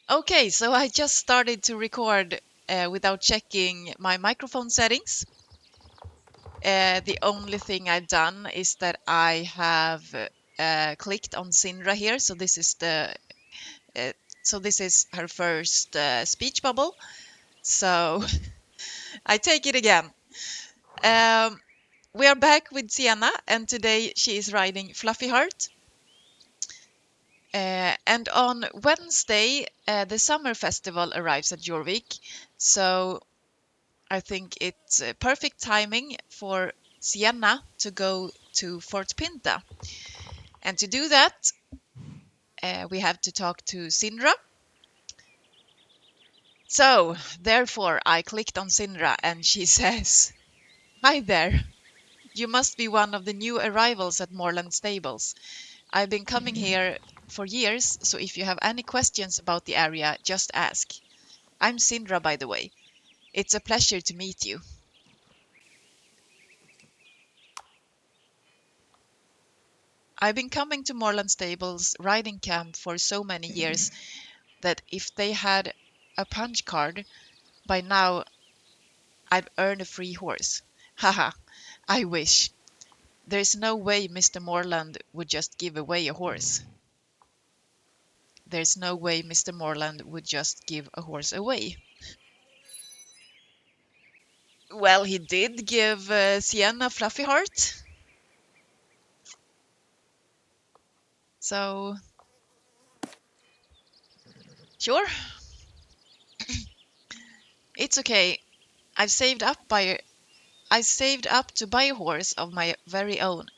Okay, so I just started to record without checking my microphone settings. The only thing I've done is that I have clicked on Sindra here. So this is her first speech bubble. So I take it again. We are back with Cienna, and today she is riding Fluffy Heart. And on Wednesday, the summer festival arrives at Jorvik, so I think it's perfect timing for Cienna to go to Fort Pinta. And to do that, we have to talk to Sindra. So, therefore, I clicked on Sindra and she says, "Hi there. You must be one of the new arrivals at Moorland Stables. I've been coming here for years, so if you have any questions about the area, just ask. I'm Sindra, by the way. It's a pleasure to meet you." I've been coming to Moorland Stables riding camp for so many years that if they had a punch card, by now I'd earn a free horse. Haha, I wish. There's no way Mr. Moorland would just give away a horse. There's no way Mr. Moorland would just give a horse away. Well, he did give Cienna Fluffy Heart. So, sure. It's okay. I've saved up to buy a horse of my very own.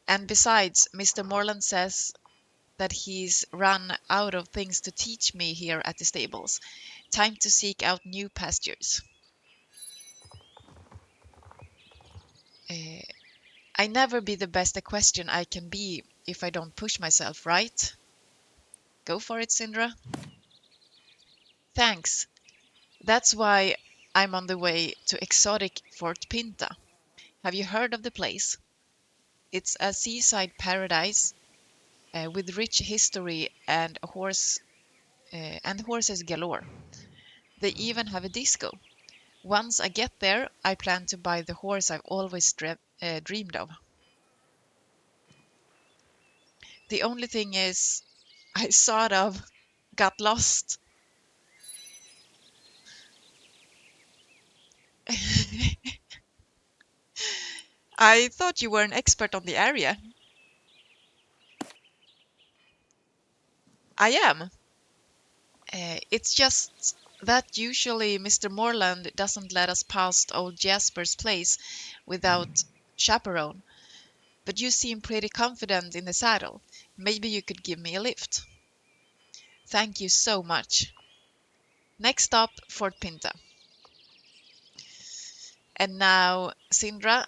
And besides, Mr. Moreland says that he's run out of things to teach me here at the stables. Time to seek out new pastures. I never be the best equestrian I can be if I don't push myself, right? Go for it, Sindra. Thanks. That's why I'm on the way to exotic Fort Pinta. Have you heard of the place? It's a seaside paradise with rich history and horses galore. They even have a disco. Once I get there, I plan to buy the horse I've always dreamed of. The only thing is, I sort of got lost. I thought you were an expert on the area. I am. It's just that usually Mr. Moreland doesn't let us past old Jasper's place without chaperone. But you seem pretty confident in the saddle. Maybe you could give me a lift. Thank you so much. Next stop, Fort Pinta. And now Sindra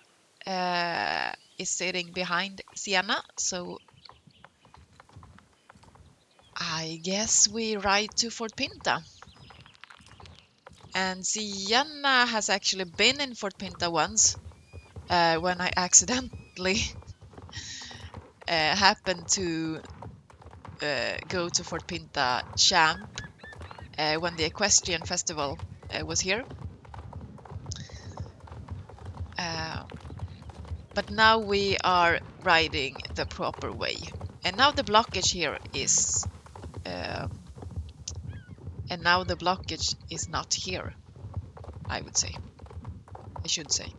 is sitting behind Cienna, so I guess we ride to Fort Pinta. And Cienna has actually been in Fort Pinta once when I accidentally happened to go to Fort Pinta Champ when the Equestrian Festival was here. But now we are riding the proper way. And now the blockage here is not here, I should say.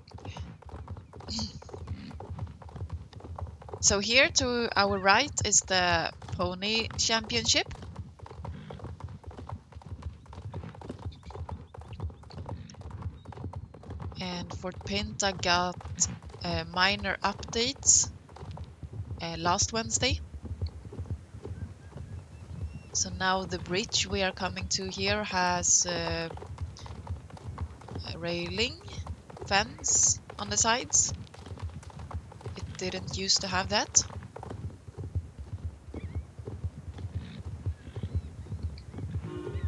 So here to our right is the Pony Championship. And Fort Pinta got minor updates last Wednesday. So now the bridge we are coming to here has a railing fence on the sides. It didn't used to have that.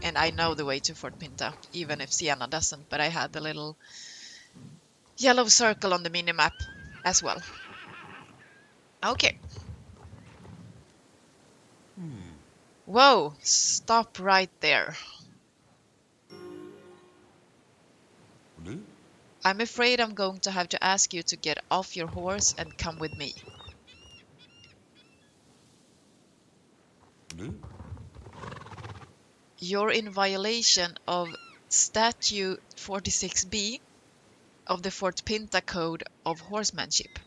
And I know the way to Fort Pinta, even if Cienna doesn't, but I had the little yellow circle on the minimap as well. Okay. Whoa, stop right there. I'm afraid I'm going to have to ask you to get off your horse and come with me. You're in violation of Statute 46B of the Fort Pinta Code of Horsemanship.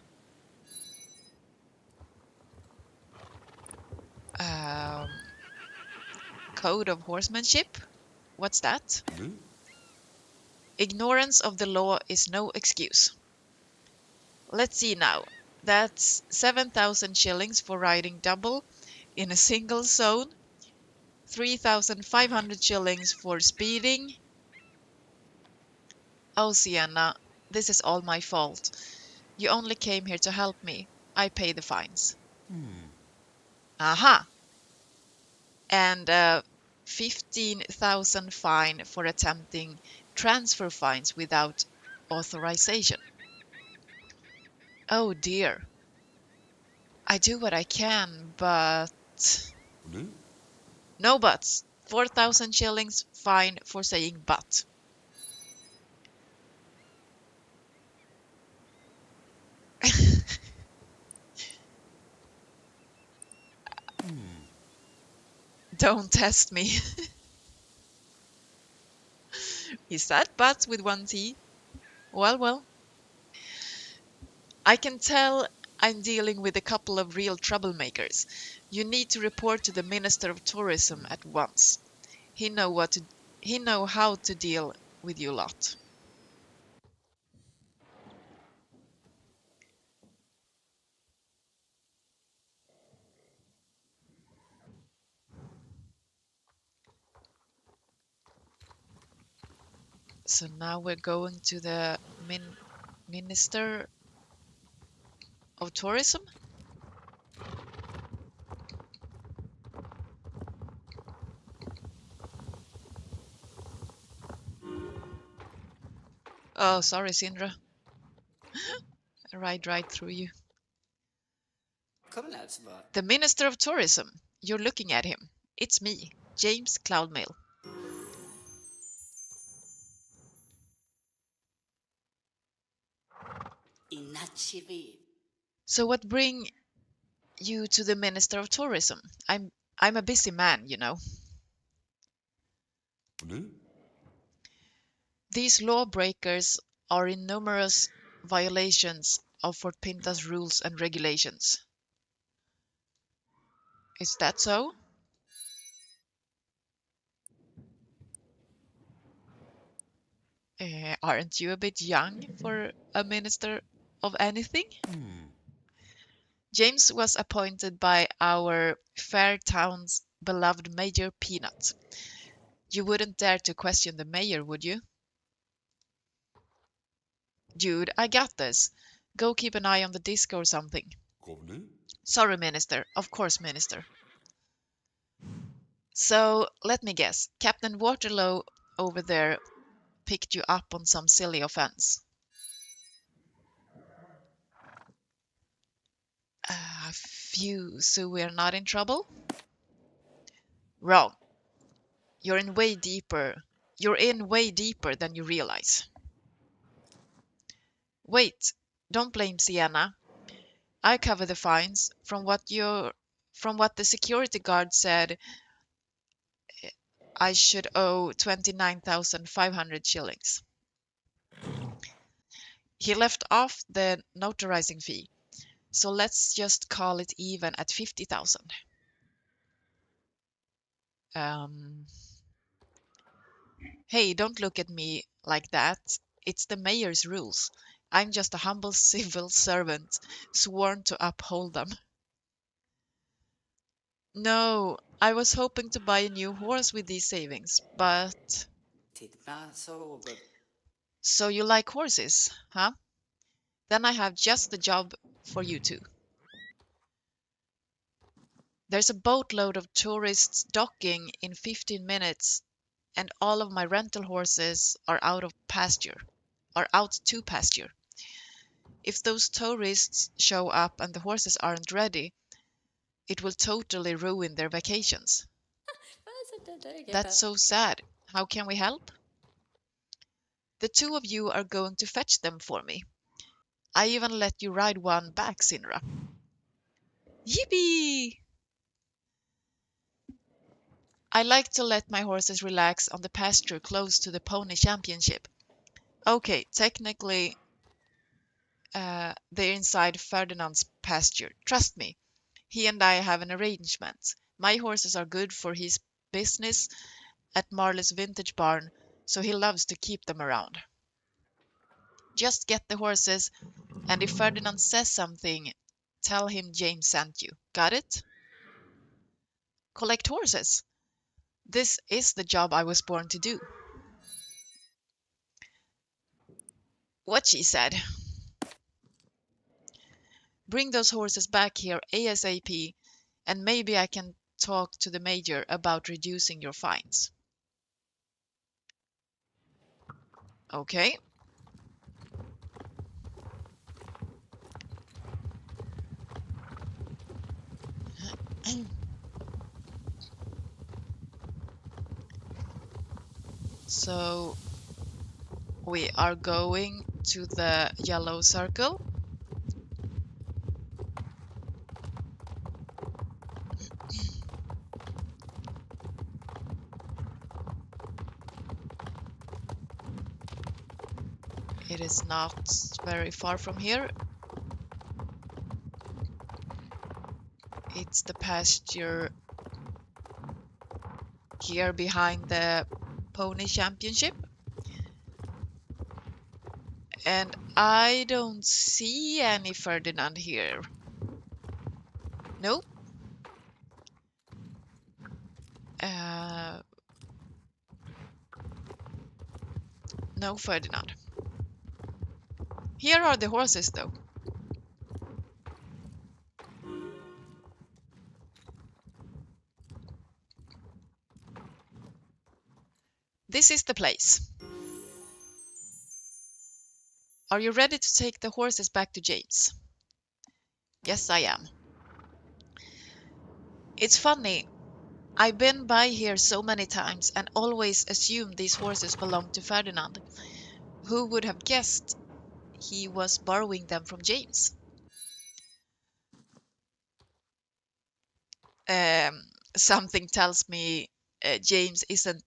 Code of Horsemanship? What's that? Ignorance of the law is no excuse. Let's see now. That's 7,000 shillings for riding double in a single zone, 3,500 shillings for speeding. Oh, Cienna, this is all my fault. You only came here to help me. I pay the fines. Aha! And 15,000 fine for attempting transfer fines without authorization. Oh dear. I do what I can, but... No buts. 4,000 shillings fine for saying but. Don't test me. He said but with one T. Well, well. I can tell I'm dealing with a couple of real troublemakers. You need to report to the Minister of Tourism at once. He know how to deal with you lot. So now we're going to the Minister of Tourism. Oh, sorry, Sindra. Right through you. The Minister of Tourism. You're looking at him. It's me, James Cloudmail. So what bring you to the Minister of Tourism? I'm a busy man, you know. These lawbreakers are in numerous violations of Fort Pinta's rules and regulations. Is that so? Aren't you a bit young for a minister of anything? James was appointed by our fair town's beloved Mayor Peanut. You wouldn't dare to question the mayor, would you? Dude, I got this. Go keep an eye on the disco or something. Sorry, Minister. Of course, Minister. So, let me guess. Captain Waterloo over there picked you up on some silly offense. Phew, so we're not in trouble? Wrong. You're in way deeper than you realize. Wait, don't blame Cienna. I cover the fines. From what the security guard said, I should owe 29,500 shillings. He left off the notarizing fee, so let's just call it even at 50,000. Hey, don't look at me like that. It's the mayor's rules. I'm just a humble civil servant, sworn to uphold them. No, I was hoping to buy a new horse with these savings, but... So you like horses, huh? Then I have just the job for you two. There's a boatload of tourists docking in 15 minutes, and all of my rental horses are out to pasture. If those tourists show up and the horses aren't ready, it will totally ruin their vacations. That's so sad. How can we help? The two of you are going to fetch them for me. I even let you ride one back, Sinra. Yippee! I like to let my horses relax on the pasture close to the pony championship. Okay, technically, they're inside Ferdinand's pasture. Trust me, he and I have an arrangement. My horses are good for his business at Marley's vintage barn, so he loves to keep them around. Just get the horses, and if Ferdinand says something, tell him James sent you. Got it? Collect horses. This is the job I was born to do. What she said. Bring those horses back here ASAP, and maybe I can talk to the major about reducing your fines. Okay. So we are going to the yellow circle. It is not very far from here. It's the pasture here behind the pony championship. And I don't see any Ferdinand here. Nope. No Ferdinand. Here are the horses, though. This is the place. Are you ready to take the horses back to James? Yes, I am. It's funny. I've been by here so many times and always assumed these horses belonged to Ferdinand. Who would have guessed he was borrowing them from James? Something tells me James isn't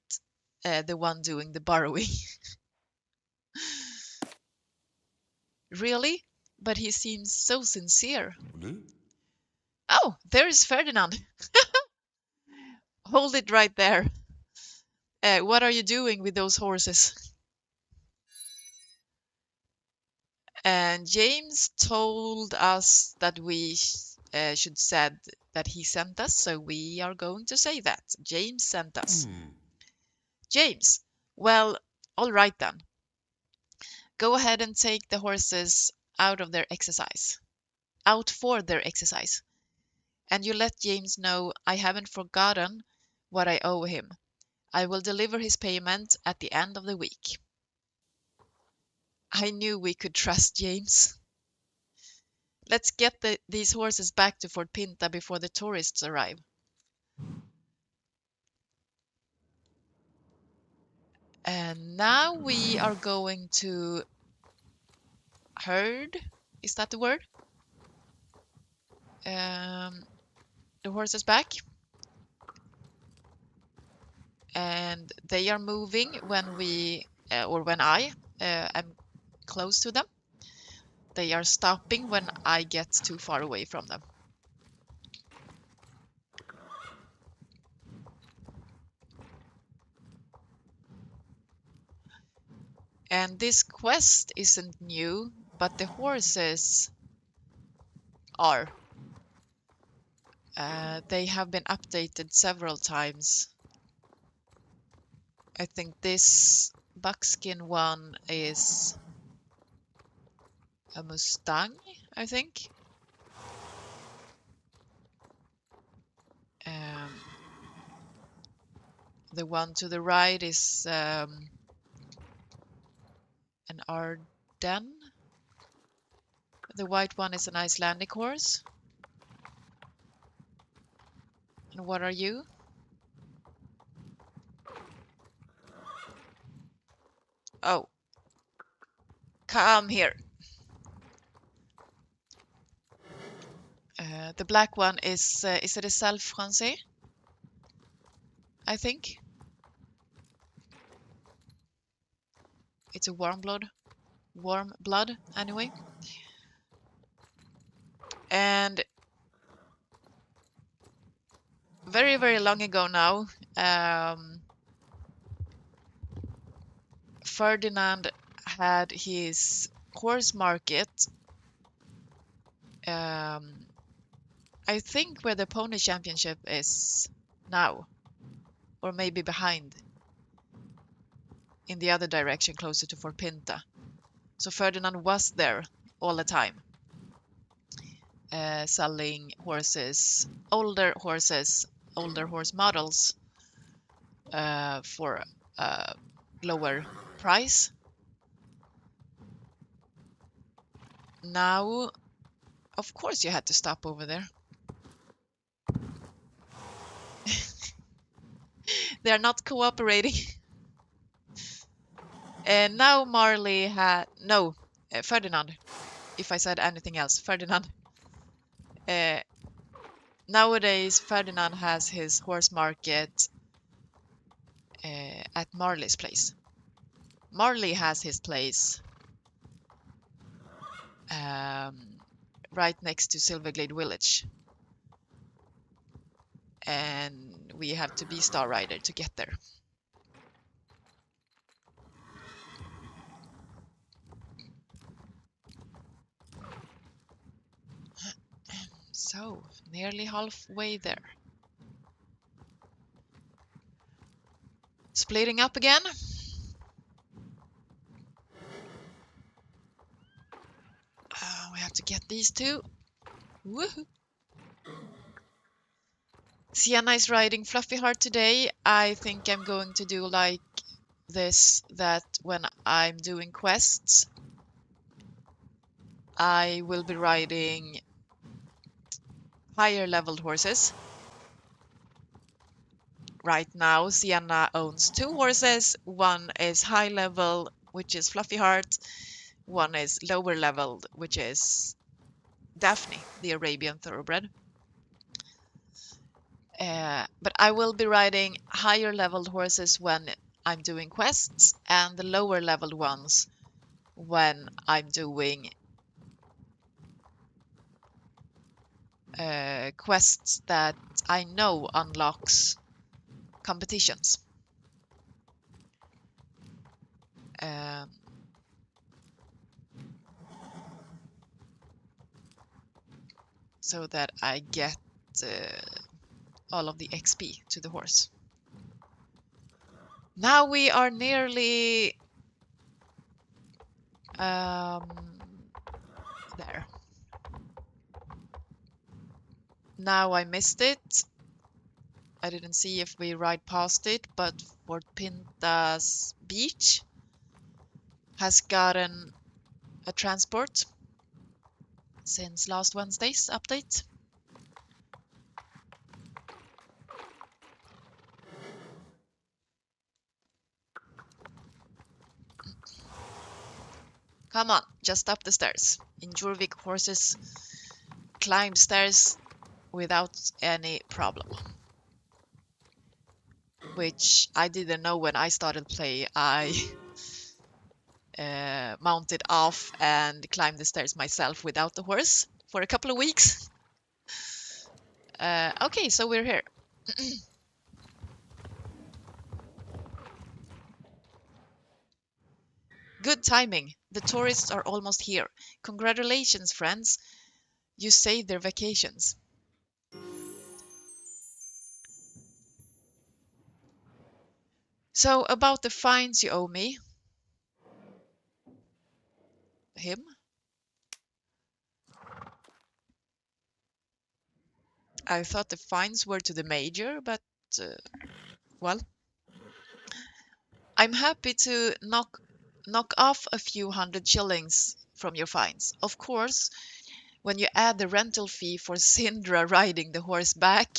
the one doing the borrowing. Really? But he seems so sincere. Oh, there is Ferdinand. Hold it right there. What are you doing with those horses? And James told us that we should said that he sent us, so we are going to say that. James sent us. James, well, all right then. Go ahead and take the horses out of their exercise. Out for their exercise. And you let James know I haven't forgotten what I owe him. I will deliver his payment at the end of the week. I knew we could trust James. Let's get these horses back to Fort Pinta before the tourists arrive. And now we are going to herd. Is that the word? The horses back. And they are moving when we, or when I am close to them. They are stopping when I get too far away from them. And this quest isn't new, but the horses are. They have been updated several times. I think this buckskin one is a Mustang, I think. The one to the right is an Ardennes. The white one is an Icelandic horse. And what are you? Oh, come here. The black one is it a self français? I think. It's a warm blood anyway. And very, very long ago now, Ferdinand had his horse market, I think where the pony championship is now, or maybe behind in the other direction closer to Fort Pinta. So Ferdinand was there all the time, selling horses, older horse models for a lower price. Now, of course, you had to stop over there. They're not cooperating. And now Marley had Ferdinand. If I said anything else, Ferdinand. Nowadays, Ferdinand has his horse market at Marley's place. Marley has his place right next to Silverglade Village. And we have to be Star Rider to get there. So, nearly halfway there. Splitting up again. We have to get these two. Woohoo! Cienna is riding Fluffy Heart today. I think I'm going to do like this, that when I'm doing quests, I will be riding higher leveled horses. Right now, Cienna owns 2 horses. One is high level, which is Fluffy Heart. One is lower leveled, which is Daphne, the Arabian Thoroughbred. But I will be riding higher leveled horses when I'm doing quests, and the lower leveled ones when I'm doing quests that I know unlocks competitions. So that I get all of the XP to the horse. Now we are nearly there. Now I missed it. I didn't see if we ride past it, but Fort Pinta's beach has gotten a transport since last Wednesday's update. Come on, just up the stairs. In Jurvik, horses climb stairs without any problem. Which I didn't know when I started play. I mounted off and climbed the stairs myself without the horse for a couple of weeks. Okay, so we're here. Good timing. The tourists are almost here. Congratulations, friends. You saved their vacations. So, about the fines you owe me. Him? I thought the fines were to the major, but, well. I'm happy to knock off a few hundred shillings from your fines. Of course, when you add the rental fee for Sindra riding the horse back.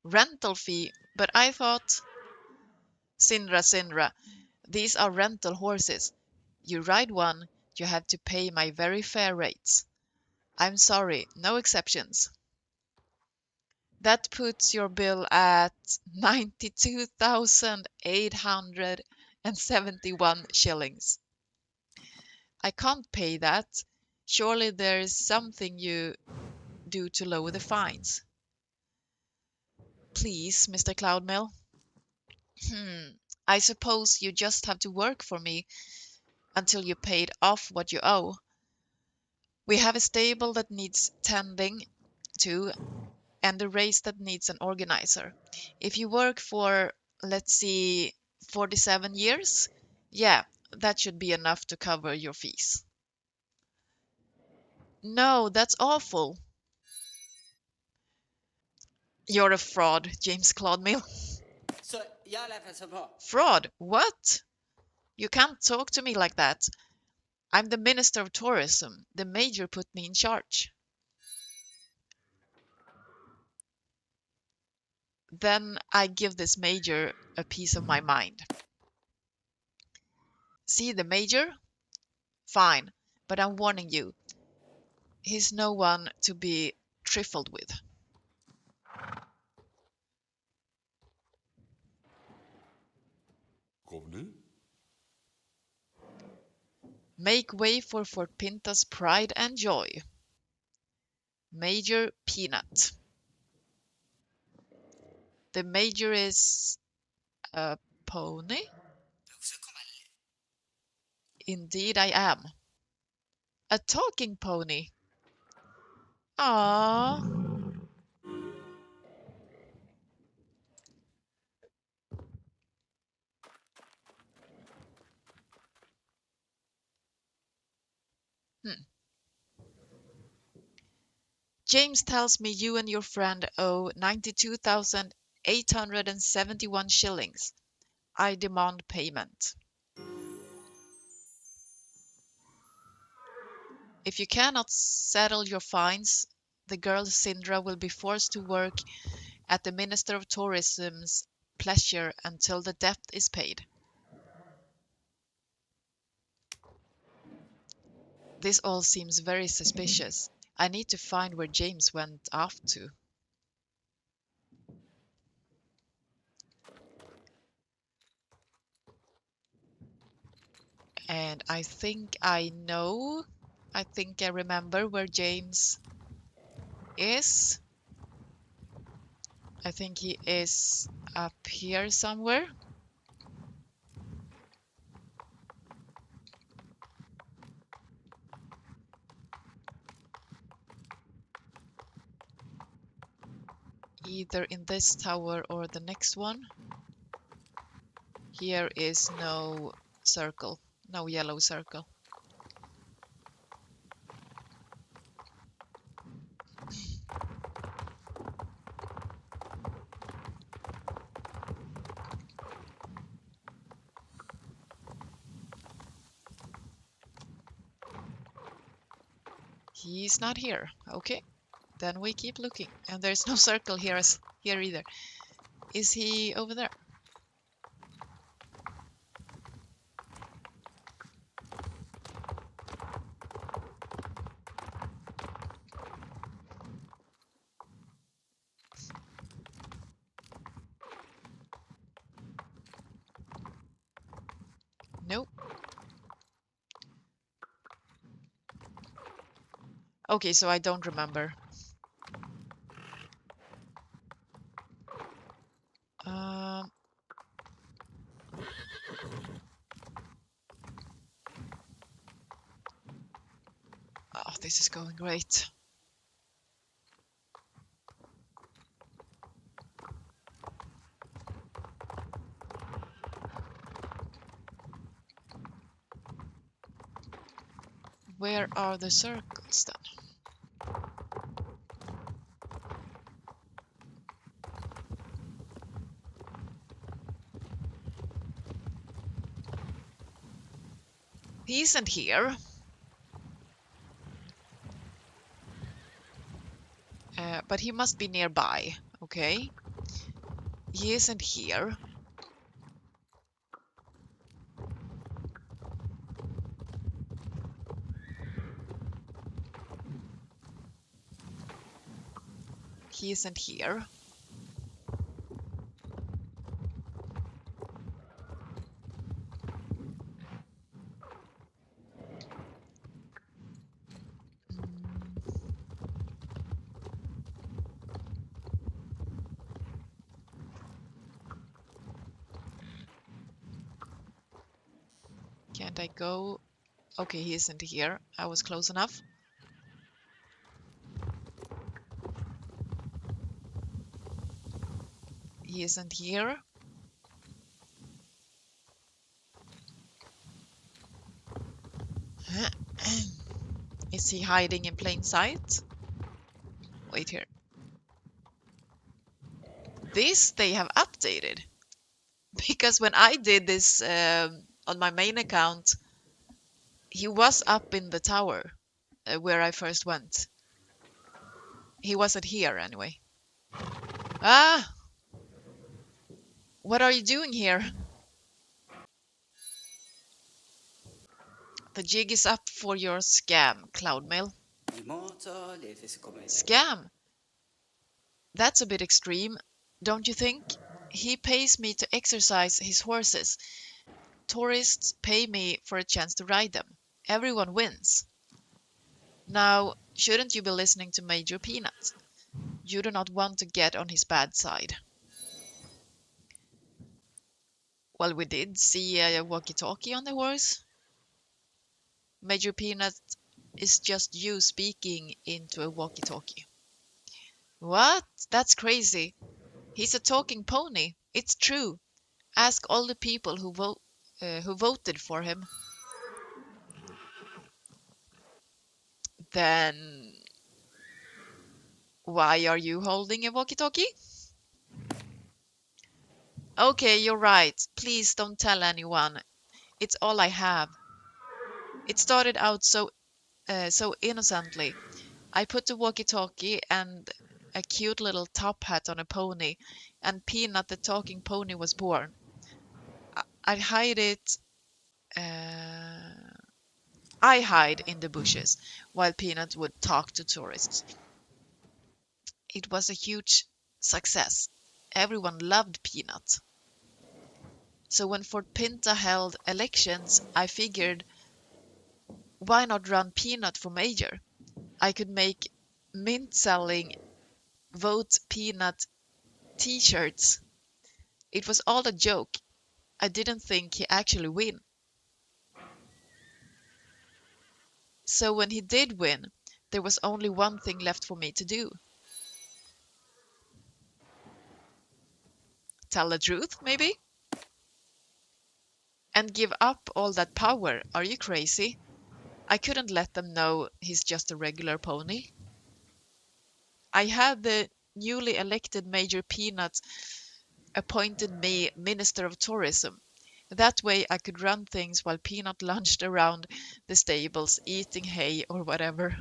Rental fee, but I thought Sindra. These are rental horses. You ride one, you have to pay my very fair rates. I'm sorry, no exceptions. That puts your bill at 92,871 shillings. I can't pay that. Surely there is something you do to lower the fines. Please, Mr. Cloudmill. I suppose you just have to work for me until you paid off what you owe. We have a stable that needs tending to and a race that needs an organizer. If you work for, let's see, 47 years, yeah, that should be enough to cover your fees. No, that's awful. You're a fraud, James Cloudmill. Fraud? What? You can't talk to me like that. I'm the Minister of Tourism. The Major put me in charge. Then I give this Major a piece of my mind. See the Major? Fine, but I'm warning you. He's no one to be trifled with. Kom nu. Make way for Fort Pinta's pride and joy. Major Peanut. The Major is a pony? Indeed I am. A talking pony. Ah. James tells me you and your friend owe 92,871 shillings. I demand payment. If you cannot settle your fines, the girl Sindra will be forced to work at the Minister of Tourism's pleasure until the debt is paid. This all seems very suspicious. I need to find where James went off to. And I think I know. I think I remember where James is. I think he is up here somewhere. Either in this tower or the next one. Here is no circle, no yellow circle. He's not here. Okay, then we keep looking. And there's no circle here either. Is he over there? Nope. Okay, so I don't remember. Oh, this is going great. Where are the circles then? He isn't here. But he must be nearby. Okay. He isn't here. He isn't here. Can't I go? Okay, he isn't here. I was close enough. He isn't here. Is he hiding in plain sight? Wait here. This they have updated. Because when I did this on my main account, he was up in the tower where I first went. He wasn't here anyway. Ah! What are you doing here? The jig is up for your scam, Cloudmail. Scam? That's a bit extreme, don't you think? He pays me to exercise his horses. Tourists pay me for a chance to ride them. Everyone wins. Now, shouldn't you be listening to Major Peanut? You do not want to get on his bad side. Well, we did see a walkie-talkie on the horse. Major Peanut is just you speaking into a walkie-talkie. What? That's crazy. He's a talking pony. It's true. Ask all the people who voted for him. Then why are you holding a walkie-talkie? Okay, you're right. Please don't tell anyone. It's all I have. It started out so innocently. I put the walkie-talkie and a cute little top hat on a pony, and Peanut the talking pony was born. I'd hide it. I hide in the bushes while Peanut would talk to tourists. It was a huge success. Everyone loved Peanut. So when Fort Pinta held elections, I figured, why not run Peanut for mayor? I could make mint-selling Vote Peanut t-shirts. It was all a joke. I didn't think he actually win. So when he did win, there was only one thing left for me to do. Tell the truth, maybe? And give up all that power. Are you crazy? I couldn't let them know he's just a regular pony. I had the newly elected Major Peanut appointed me Minister of Tourism. That way I could run things while Peanut lunched around the stables, eating hay or whatever.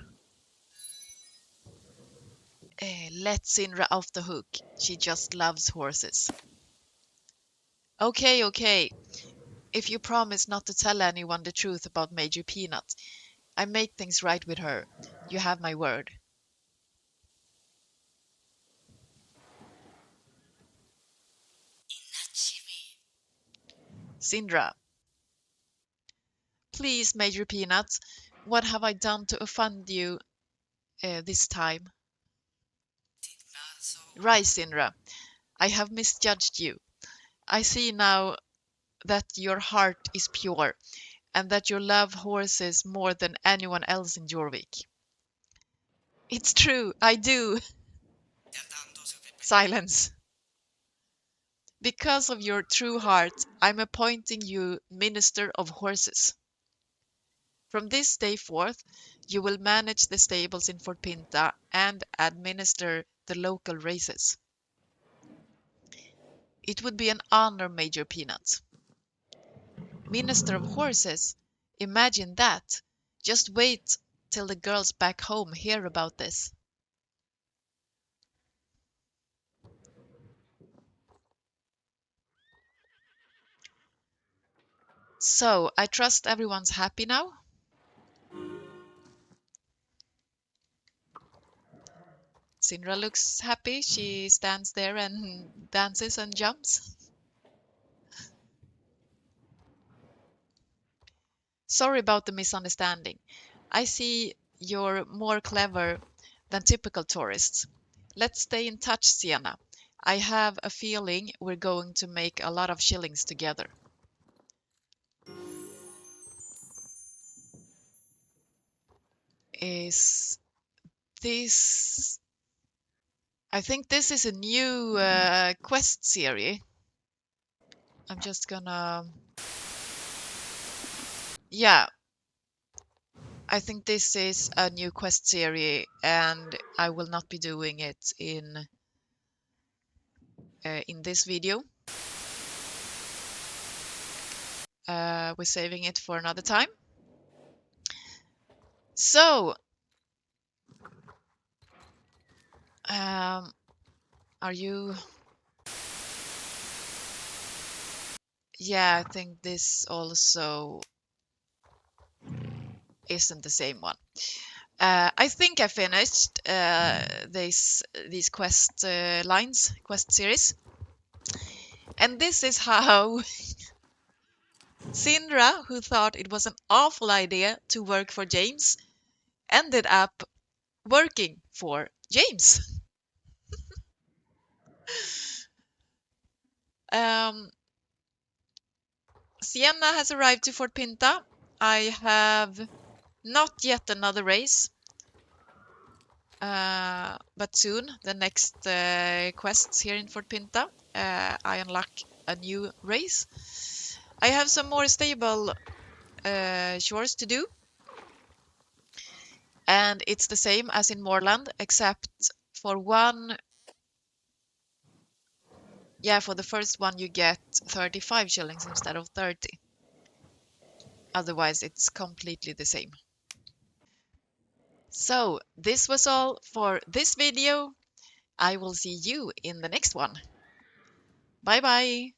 Let Sinra off the hook. She just loves horses. Okay. If you promise not to tell anyone the truth about Major Peanut, I make things right with her. You have my word. Sindra. Please, Major Peanut, what have I done to offend you this time? Right, Sindra. I have misjudged you. I see now that your heart is pure and that you love horses more than anyone else in Jorvik. It's true, I do. Silence. Because of your true heart, I'm appointing you Minister of Horses. From this day forth, you will manage the stables in Fort Pinta and administer the local races. It would be an honor, Major Peanut. Minister of Horses? Imagine that. Just wait till the girls back home hear about this. So, I trust everyone's happy now? Sindra looks happy. She stands there and dances and jumps. Sorry about the misunderstanding. I see you're more clever than typical tourists. Let's stay in touch, Cienna. I have a feeling we're going to make a lot of shillings together. Is this... I think this is a new quest series. I'm just gonna... Yeah, I think this is a new quest series, and I will not be doing it in this video. We're saving it for another time. So, are you... Yeah, I think this also isn't the same one. I think I finished these quest lines, quest series. And this is how Sindra, who thought it was an awful idea to work for James, ended up working for James. Cienna has arrived to Fort Pinta. I have not yet another race, but soon, the next quests here in Fort Pinta, I unlock a new race. I have some more stable chores to do, and it's the same as in Moorland, except for one. Yeah, for the first one you get 35 shillings instead of 30. Otherwise, it's completely the same. So, this was all for this video. I will see you in the next one. Bye bye!